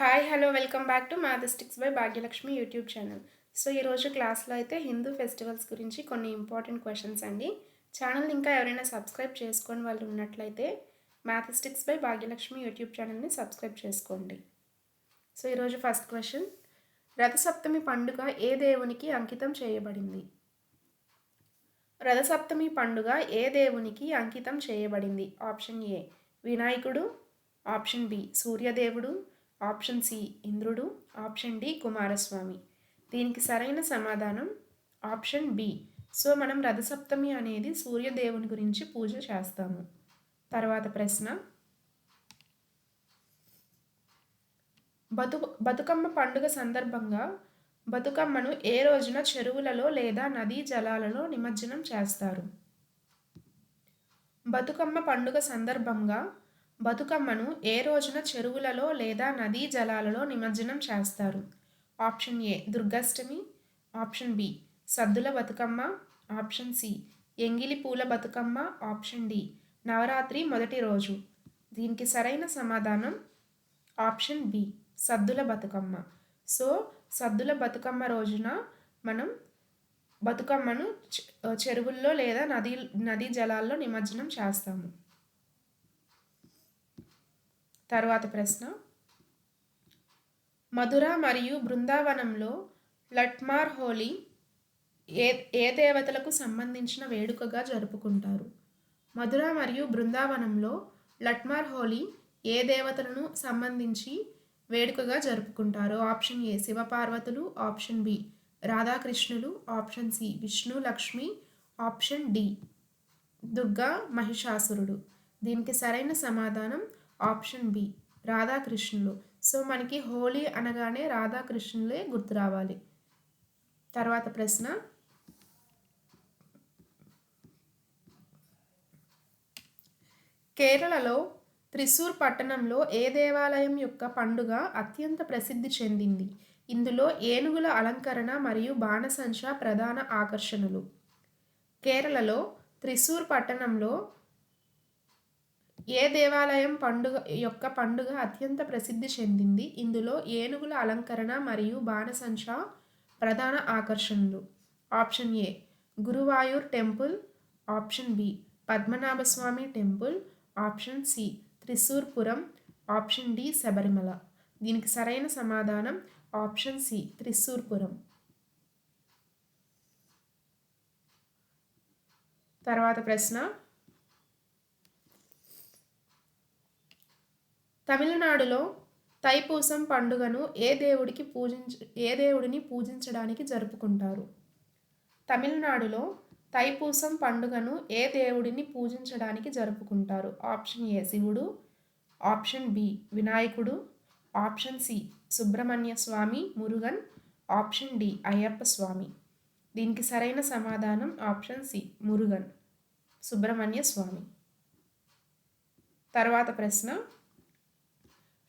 Hi hello welcome back to mathematics by Bhagyalakshmi YouTube channel. So ఈరోజు క్లాస్లో అయితే Hindu festivals గురించి కొన్ని ఇంపార్టెంట్ క్వశ్చన్స్ అండి. ఛానల్ ఇంకా ఎవరైనా సబ్స్క్రైబ్ చేసుకొని వాళ్ళు ఉన్నట్లయితే మ్యాథమెటిక్స్ బై భాగ్యలక్ష్మి యూట్యూబ్ ఛానల్ని సబ్స్క్రైబ్ చేసుకోండి. సో ఈరోజు ఫస్ట్ క్వశ్చన్, రథసప్తమి పండుగ ఏ దేవునికి అంకితం చేయబడింది? రథసప్తమి పండుగ ఏ దేవునికి అంకితం చేయబడింది? ఆప్షన్ ఏ వినాయకుడు, ఆప్షన్ బి సూర్యదేవుడు, ఆప్షన్ సి ఇంద్రుడు, ఆప్షన్ డి కుమారస్వామి. దీనికి సరైన సమాధానం ఆప్షన్ బి. సో మనం రథసప్తమి అనేది సూర్యదేవుని గురించి పూజ చేస్తాము. తర్వాత ప్రశ్న, బతుకమ్మ పండుగ సందర్భంగా బతుకమ్మను ఏ రోజున చెరువులలో లేదా నదీ జలాలలో నిమజ్జనం చేస్తారు? బతుకమ్మ పండుగ సందర్భంగా బతుకమ్మను ఏ రోజున చెరువులలో లేదా నదీ జలాలలో నిమజ్జనం చేస్తారు? Option A Durgashtami, option B Saddula Bathukamma, option C Engili Pula Bathukamma, option D Navratri మొదటి రోజు. దీనికి సరైన సమాధానం option B Saddula Bathukamma. So సద్దుల బతుకమ్మ రోజున మనం బతుకమ్మను చెరువుల్లో లేదా నదీ జలాల్లో నిమజ్జనం చేస్తాము. తర్వాత ప్రశ్న, మధుర మరియు బృందావనంలో లట్మార్ హోలీ ఏ దేవతలకు సంబంధించిన వేడుకగా జరుపుకుంటారు? మధుర మరియు బృందావనంలో లట్మార్ హోలీ ఏ దేవతలను సంబంధించి వేడుకగా జరుపుకుంటారు? ఆప్షన్ ఏ శివపార్వతులు, ఆప్షన్ బి రాధాకృష్ణులు, option C Vishnu Lakshmi, option D Durga మహిషాసురుడు. దీనికి సరైన సమాధానం ఆప్షన్ బి రాధాకృష్ణులు. సో మనకి హోలీ అనగానే రాధాకృష్ణులే గుర్తు రావాలి. తర్వాత ప్రశ్న, కేరళలో త్రిశూర్ పట్టణంలో ఏ దేవాలయం యొక్క పండుగ అత్యంత ప్రసిద్ధి చెందింది? ఇందులో ఏనుగుల అలంకరణ మరియు బాణసంచా ప్రధాన ఆకర్షణలు. కేరళలో త్రిశూర్ పట్టణంలో ఏ దేవాలయం పండుగ అత్యంత ప్రసిద్ధి చెందింది? ఇందులో ఏనుగుల అలంకరణ మరియు బాణసంచా ప్రధాన ఆకర్షణలు. Option A Guruvayur temple, option B Padmanabhaswamy temple, option C త్రిశూర్పురం, option D Sabarimala. దీనికి సరైన సమాధానం ఆప్షన్ సి త్రిశూర్పురం. తర్వాత ప్రశ్న, తమిళనాడులో తైపూసం పండుగను ఏ దేవుడిని పూజించడానికి జరుపుకుంటారు? తమిళనాడులో తైపూసం పండుగను ఏ దేవుడిని పూజించడానికి జరుపుకుంటారు? ఆప్షన్ ఏ శివుడు, ఆప్షన్ బి వినాయకుడు, ఆప్షన్ సి సుబ్రహ్మణ్య స్వామి మురుగన్, ఆప్షన్ డి అయ్యప్ప స్వామి. దీనికి సరైన సమాధానం ఆప్షన్ సి మురుగన్ సుబ్రహ్మణ్య స్వామి. తర్వాత ప్రశ్న,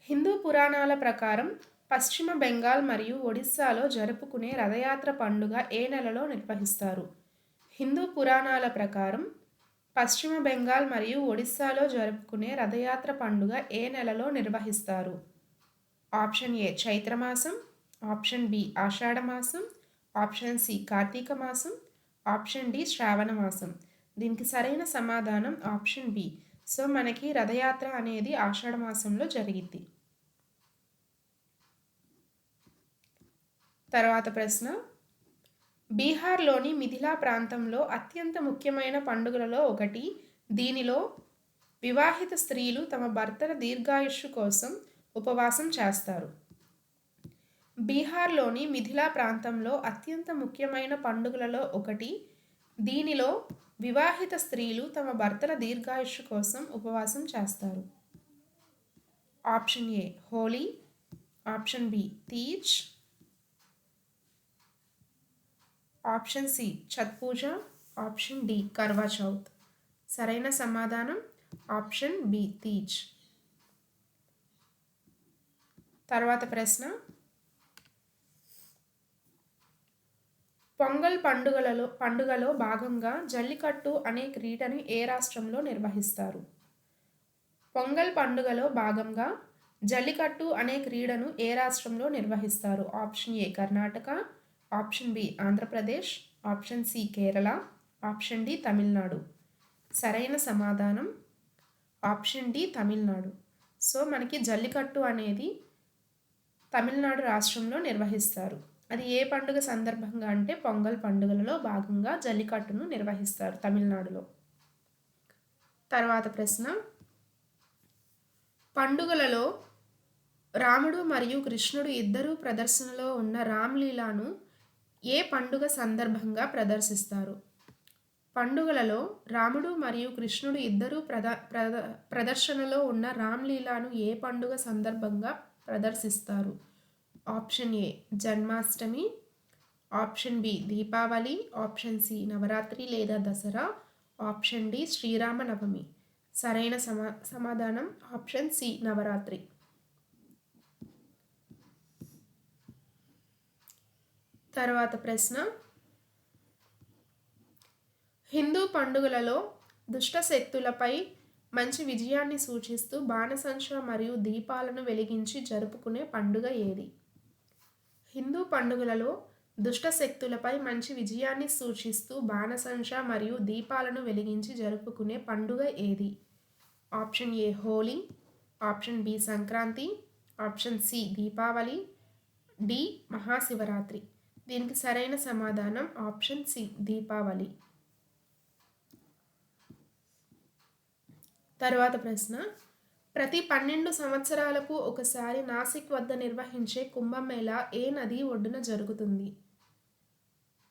హిందూ పురాణాల ప్రకారం పశ్చిమ బెంగాల్ మరియు ఒడిస్సాలో జరుపుకునే రథయాత్ర పండుగ ఏ నెలలో నిర్వహిస్తారు? హిందూ పురాణాల ప్రకారం పశ్చిమ బెంగాల్ మరియు ఒడిస్సాలో జరుపుకునే రథయాత్ర పండుగ ఏ నెలలో నిర్వహిస్తారు? ఆప్షన్ ఏ చైత్రమాసం, ఆప్షన్ బి ఆషాఢమాసం, ఆప్షన్ సి కార్తీక మాసం, ఆప్షన్ డి శ్రావణ మాసం. దీనికి సరైన సమాధానం ఆప్షన్ బి. సో మనకి రథయాత్ర అనేది ఆషాఢ మాసంలో జరిగిద్ది. తర్వాత ప్రశ్న, బీహార్లోని మిథిలా ప్రాంతంలో అత్యంత ముఖ్యమైన పండుగలలో ఒకటి. దీనిలో వివాహిత స్త్రీలు తమ భర్తల దీర్ఘాయుష్షు కోసం ఉపవాసం చేస్తారు. బీహార్లోని మిథిలా ప్రాంతంలో అత్యంత ముఖ్యమైన పండుగలలో ఒకటి. దీనిలో వివాహిత స్త్రీలు తమ భర్తల దీర్ఘాయుష్షు కోసం ఉపవాసం చేస్తారు. Option A Holi, option B Teej, option C Chhath Puja, option D Karva Chauth. సరైన సమాధానం ఆప్షన్ బి తీజ్. తర్వాత ప్రశ్న, పొంగల్ పండుగలో భాగంగా జల్లికట్టు అనే క్రీడను ఏ రాష్ట్రంలో నిర్వహిస్తారు? పొంగల్ పండుగలో భాగంగా జల్లికట్టు అనే క్రీడను ఏ రాష్ట్రంలో నిర్వహిస్తారు? Option A Karnataka, option B Andhra Pradesh, option C Kerala, option D Tamil Nadu. సరైన సమాధానం ఆప్షన్ డి తమిళనాడు. సో మనకి జల్లికట్టు అనేది తమిళనాడు రాష్ట్రంలో నిర్వహిస్తారు. అది ఏ పండుగ సందర్భంగా అంటే పొంగల్ పండుగలలో భాగంగా జల్లికట్టును నిర్వహిస్తారు తమిళనాడులో. తర్వాత ప్రశ్న, పండుగలలో రాముడు మరియు కృష్ణుడు ఇద్దరూ ప్రదర్శనలో ఉన్న రామ్లీలాను ఏ పండుగ సందర్భంగా ప్రదర్శిస్తారు? పండుగలలో రాముడు మరియు కృష్ణుడు ఇద్దరూ ప్రదర్శనలో ఉన్న రామ్లీలాను ఏ పండుగ సందర్భంగా ప్రదర్శిస్తారు? Option A Janmashtami, option B Deepavali, option C Navaratri లేదా దసరా, ఆప్షన్ డి శ్రీరామనవమి. సరైన సమాధానం ఆప్షన్ సి నవరాత్రి. తర్వాత ప్రశ్న, హిందూ పండుగలలో దుష్ట శక్తులపై మంచి విజయాన్ని సూచిస్తూ బాణసంచ మరియు దీపాలను వెలిగించి జరుపుకునే పండుగ ఏది? హిందూ పండుగలలో దుష్ట శక్తులపై మంచి విజయాన్ని సూచిస్తూ బాణసంచ మరియు దీపాలను వెలిగించి జరుపుకునే పండుగ ఏది? Option A Holi, option B Sankranti, option C Deepavali, D Mahashivaratri. దీనికి సరైన సమాధానం ఆప్షన్ సి దీపావళి. తర్వాత ప్రశ్న, ప్రతి 12 సంవత్సరాలకు ఒకసారి నాసిక్ వద్ద నిర్వహించే కుంభమేళా ఏ నది ఒడ్డున జరుగుతుంది?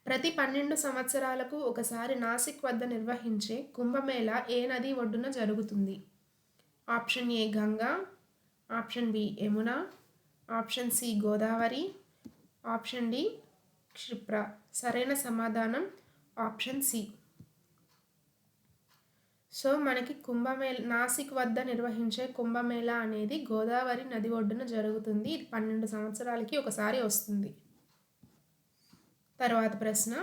ప్రతి 12 సంవత్సరాలకు ఒకసారి నాసిక్ వద్ద నిర్వహించే కుంభమేళా ఏ నది ఒడ్డున జరుగుతుంది? Option A Ganga, option B Yamuna, option C Godavari, option D Kshipra. సరైన సమాధానం ఆప్షన్ సి. సో మనకి నాసిక్ వద్ద నిర్వహించే కుంభమేళా అనేది గోదావరి నది ఒడ్డున జరుగుతుంది. ఇది 12 సంవత్సరాలకి ఒకసారి వస్తుంది. తర్వాత ప్రశ్న,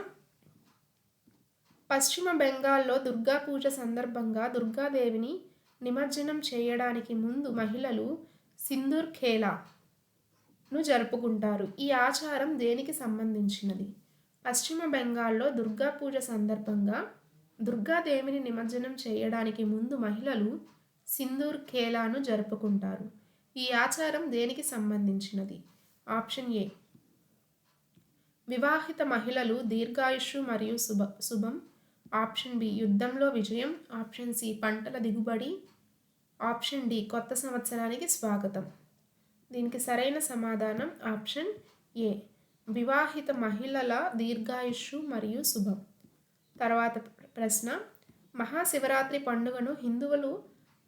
పశ్చిమ బెంగాల్లో దుర్గా పూజ సందర్భంగా దుర్గాదేవిని నిమజ్జనం చేయడానికి ముందు మహిళలు సింధూర్ ఖేలాను జరుపుకుంటారు. ఈ ఆచారం దేనికి సంబంధించినది? పశ్చిమ బెంగాల్లో దుర్గా పూజ సందర్భంగా దుర్గాదేవిని నిమజ్జనం చేయడానికి ముందు మహిళలు సింధూర్ ఖేలాను జరుపుకుంటారు. ఈ ఆచారం దేనికి సంబంధించినది? ఆప్షన్ ఏ వివాహిత మహిళలు దీర్ఘాయుష్షు మరియు శుభం, ఆప్షన్ బి యుద్ధంలో విజయం, ఆప్షన్ సి పంటల దిగుబడి, ఆప్షన్ డి కొత్త సంవత్సరానికి స్వాగతం. దీనికి సరైన సమాధానం ఆప్షన్ ఏ వివాహిత మహిళల దీర్ఘాయుష్షు మరియు శుభం. తర్వాత ప్రశ్న, మహాశివరాత్రి పండుగను హిందువులు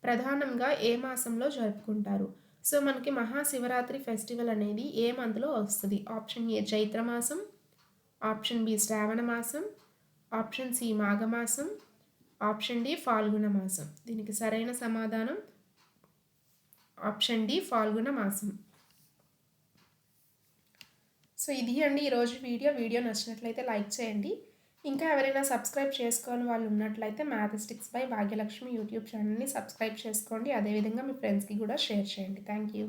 ప్రధానంగా ఏ మాసంలో జరుపుకుంటారు? సో మనకి మహాశివరాత్రి ఫెస్టివల్ అనేది ఏ మంత్లో వస్తుంది? ఆప్షన్ ఏ చైత్రమాసం, ఆప్షన్ బి శ్రావణ మాసం, ఆప్షన్ సి మాఘమాసం, ఆప్షన్ డి ఫాల్గుణ మాసం. దీనికి సరైన సమాధానం ఆప్షన్ డి ఫాల్గుణ మాసం. సో ఇది అండి ఈరోజు వీడియో నచ్చినట్లయితే లైక్ చేయండి. ఇంకా ఎవరైనా సబ్స్క్రైబ్ చేసుకోని వాళ్ళు ఉన్నట్లయితే మ్యాథమెటిక్స్ బై భాగ్యలక్ష్మి యూట్యూబ్ ఛానల్ని సబ్స్క్రైబ్ చేసుకోండి. అదేవిధంగా మీ ఫ్రెండ్స్కి కూడా షేర్ చేయండి. Thank you.